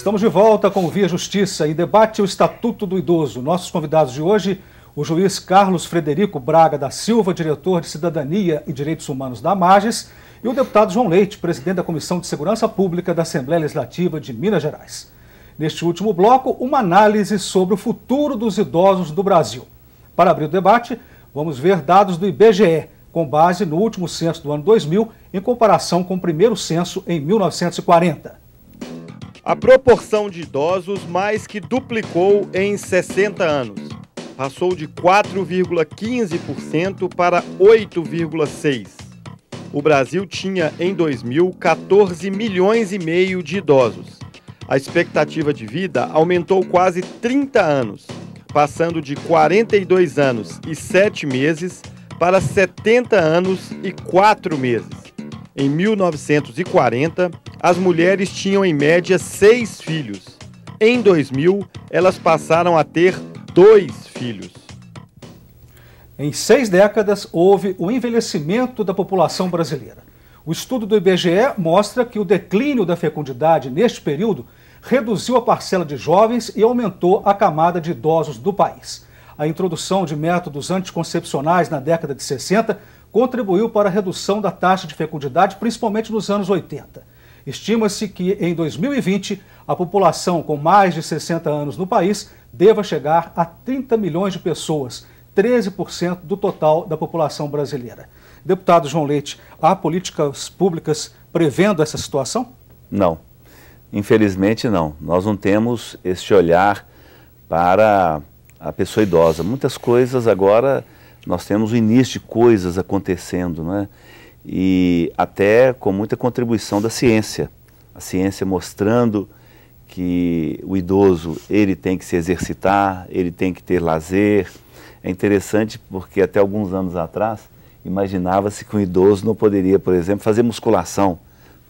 Estamos de volta com o Via Justiça e debate o Estatuto do Idoso. Nossos convidados de hoje, o juiz Carlos Frederico Braga da Silva, diretor de Cidadania e Direitos Humanos da AMAGES, e o deputado João Leite, presidente da Comissão de Segurança Pública da Assembleia Legislativa de Minas Gerais. Neste último bloco, uma análise sobre o futuro dos idosos do Brasil. Para abrir o debate, vamos ver dados do IBGE, com base no último censo do ano 2000, em comparação com o primeiro censo em 1940. A proporção de idosos mais que duplicou em 60 anos. Passou de 4,15% para 8,6%. O Brasil tinha, em 2000, 14 milhões e meio de idosos. A expectativa de vida aumentou quase 30 anos, passando de 42 anos e 7 meses para 70 anos e 4 meses. Em 1940, as mulheres tinham em média 6 filhos. Em 2000, elas passaram a ter 2 filhos. Em 6 décadas, houve o envelhecimento da população brasileira. O estudo do IBGE mostra que o declínio da fecundidade neste período reduziu a parcela de jovens e aumentou a camada de idosos do país. A introdução de métodos anticoncepcionais na década de 60 contribuiu para a redução da taxa de fecundidade, principalmente nos anos 80. Estima-se que, em 2020, a população com mais de 60 anos no país deva chegar a 30 milhões de pessoas, 13% do total da população brasileira. Deputado João Leite, há políticas públicas prevendo essa situação? Não, infelizmente não. Nós não temos esse olhar para a pessoa idosa. Muitas coisas agora, nós temos o início de coisas acontecendo, né? E até com muita contribuição da ciência. A ciência mostrando que o idoso, ele tem que se exercitar, ele tem que ter lazer. É interessante porque até alguns anos atrás, imaginava-se que um idoso não poderia, por exemplo, fazer musculação,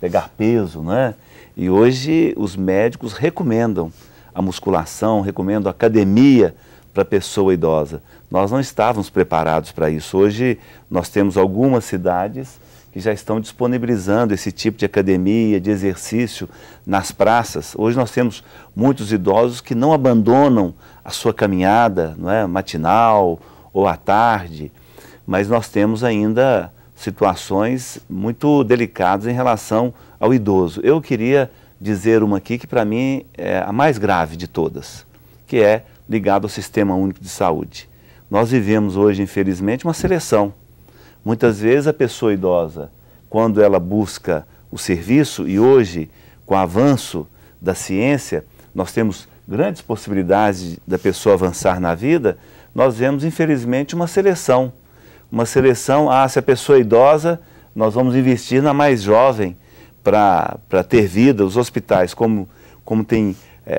pegar peso, né? E hoje os médicos recomendam a musculação, recomendam a academia para a pessoa idosa. Nós não estávamos preparados para isso. Hoje nós temos algumas cidades que já estão disponibilizando esse tipo de academia, de exercício nas praças. Hoje nós temos muitos idosos que não abandonam a sua caminhada, não é, matinal ou à tarde, mas nós temos ainda situações muito delicadas em relação ao idoso. Eu queria dizer uma aqui que para mim é a mais grave de todas, que é ligado ao Sistema Único de Saúde. Nós vivemos hoje, infelizmente, uma seleção. Muitas vezes a pessoa idosa, quando ela busca o serviço, e hoje, com o avanço da ciência, nós temos grandes possibilidades da pessoa avançar na vida, nós vemos, infelizmente, uma seleção. Uma seleção, se a pessoa é idosa, nós vamos investir na mais jovem para ter vida. Os hospitais, como tem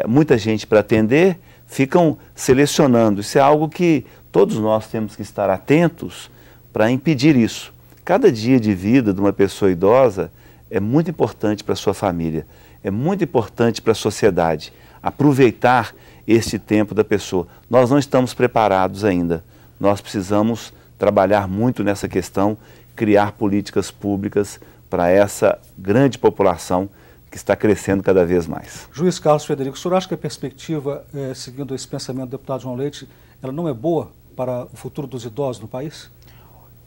muita gente para atender, ficam selecionando. Isso é algo que todos nós temos que estar atentos para impedir isso. Cada dia de vida de uma pessoa idosa é muito importante para a sua família, é muito importante para a sociedade. Aproveitar este tempo da pessoa. Nós não estamos preparados ainda. Nós precisamos trabalhar muito nessa questão, criar políticas públicas para essa grande população que está crescendo cada vez mais. Juiz Carlos Frederico, o senhor acha que a perspectiva, seguindo esse pensamento do deputado João Leite, ela não é boa para o futuro dos idosos no país?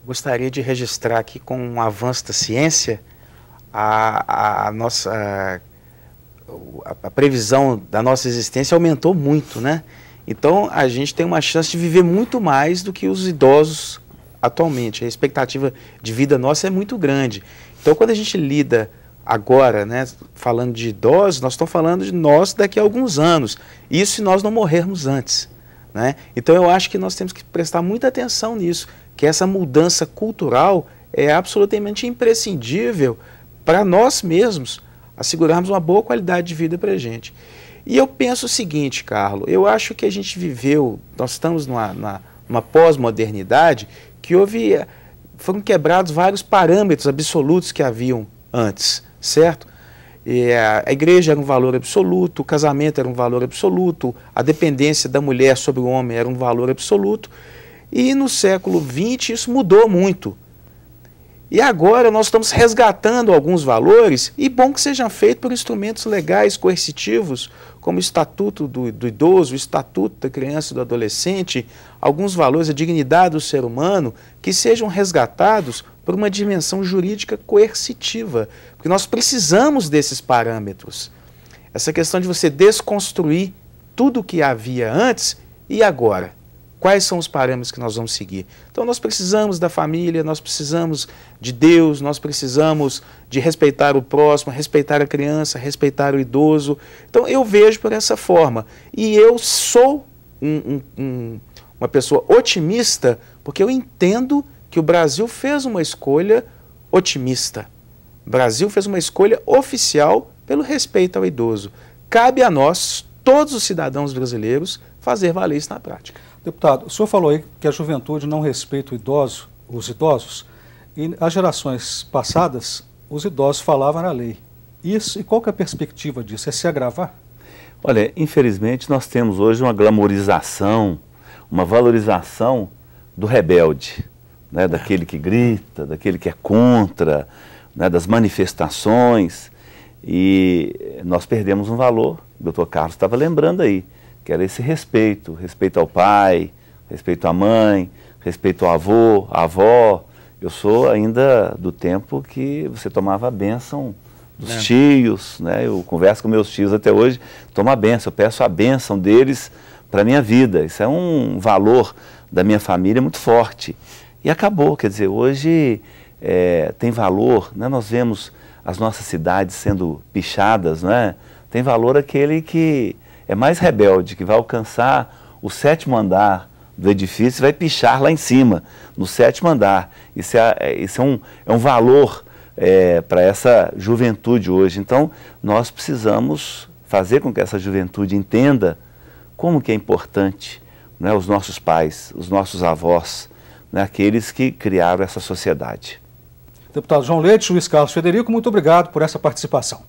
Gostaria de registrar aqui, com o avanço da ciência, a previsão da nossa existência aumentou muito, né? Então, a gente tem uma chance de viver muito mais do que os idosos atualmente. A expectativa de vida nossa é muito grande. Então, quando a gente lida agora, né, falando de idosos, nós estamos falando de nós daqui a alguns anos. Isso se nós não morrermos antes, né? Então, eu acho que nós temos que prestar muita atenção nisso, que essa mudança cultural é absolutamente imprescindível para nós mesmos assegurarmos uma boa qualidade de vida para a gente. E eu penso o seguinte, Carlos, eu acho que a gente viveu, nós estamos numa pós-modernidade que foram quebrados vários parâmetros absolutos que haviam antes, certo? E a igreja era um valor absoluto, o casamento era um valor absoluto, a dependência da mulher sobre o homem era um valor absoluto, e no século XX isso mudou muito. E agora nós estamos resgatando alguns valores, e bom que sejam feitos por instrumentos legais, coercitivos, como o Estatuto do Idoso, o Estatuto da Criança e do Adolescente, alguns valores, a dignidade do ser humano, que sejam resgatados por uma dimensão jurídica coercitiva, porque nós precisamos desses parâmetros. Essa questão de você desconstruir tudo o que havia antes e agora. Quais são os parâmetros que nós vamos seguir? Então nós precisamos da família, nós precisamos de Deus, nós precisamos de respeitar o próximo, respeitar a criança, respeitar o idoso. Então eu vejo por essa forma. E eu sou uma pessoa otimista, porque eu entendo que o Brasil fez uma escolha otimista. O Brasil fez uma escolha oficial pelo respeito ao idoso. Cabe a nós, todos os cidadãos brasileiros, fazer valer isso na prática. Deputado, o senhor falou aí que a juventude não respeita os idosos, e as gerações passadas, os idosos falavam na lei. Isso, e qual que é a perspectiva disso? É se agravar? Olha, infelizmente nós temos hoje uma glamorização, uma valorização do rebelde, né, daquele que grita, daquele que é contra, né, das manifestações, e nós perdemos um valor, o doutor Carlos estava lembrando aí, que era esse respeito, respeito ao pai, respeito à mãe, respeito ao avô, à avó. Eu sou ainda do tempo que você tomava a bênção dos tios, né? Eu converso com meus tios até hoje, tomo a bênção, eu peço a bênção deles para a minha vida. Isso é um valor da minha família muito forte. E acabou, quer dizer, hoje tem valor, né? Nós vemos as nossas cidades sendo pichadas, né? Tem valor aquele que é mais rebelde, que vai alcançar o 7º andar do edifício e vai pichar lá em cima, no 7º andar. Isso é um valor para essa juventude hoje. Então, nós precisamos fazer com que essa juventude entenda como que é importante, né, os nossos pais, os nossos avós, né, aqueles que criaram essa sociedade. Deputado João Leite, Luiz Carlos Frederico, muito obrigado por essa participação.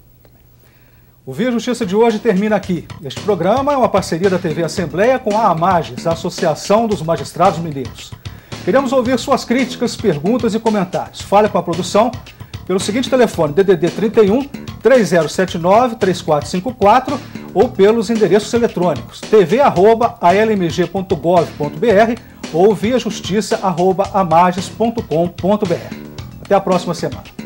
O Via Justiça de hoje termina aqui. Este programa é uma parceria da TV Assembleia com a AMAGES, a Associação dos Magistrados Mineiros. Queremos ouvir suas críticas, perguntas e comentários. Fale com a produção pelo seguinte telefone, DDD 31 3079 3454 ou pelos endereços eletrônicos tv@almg.gov.br ou viajustiça@amages.com.br. Até a próxima semana.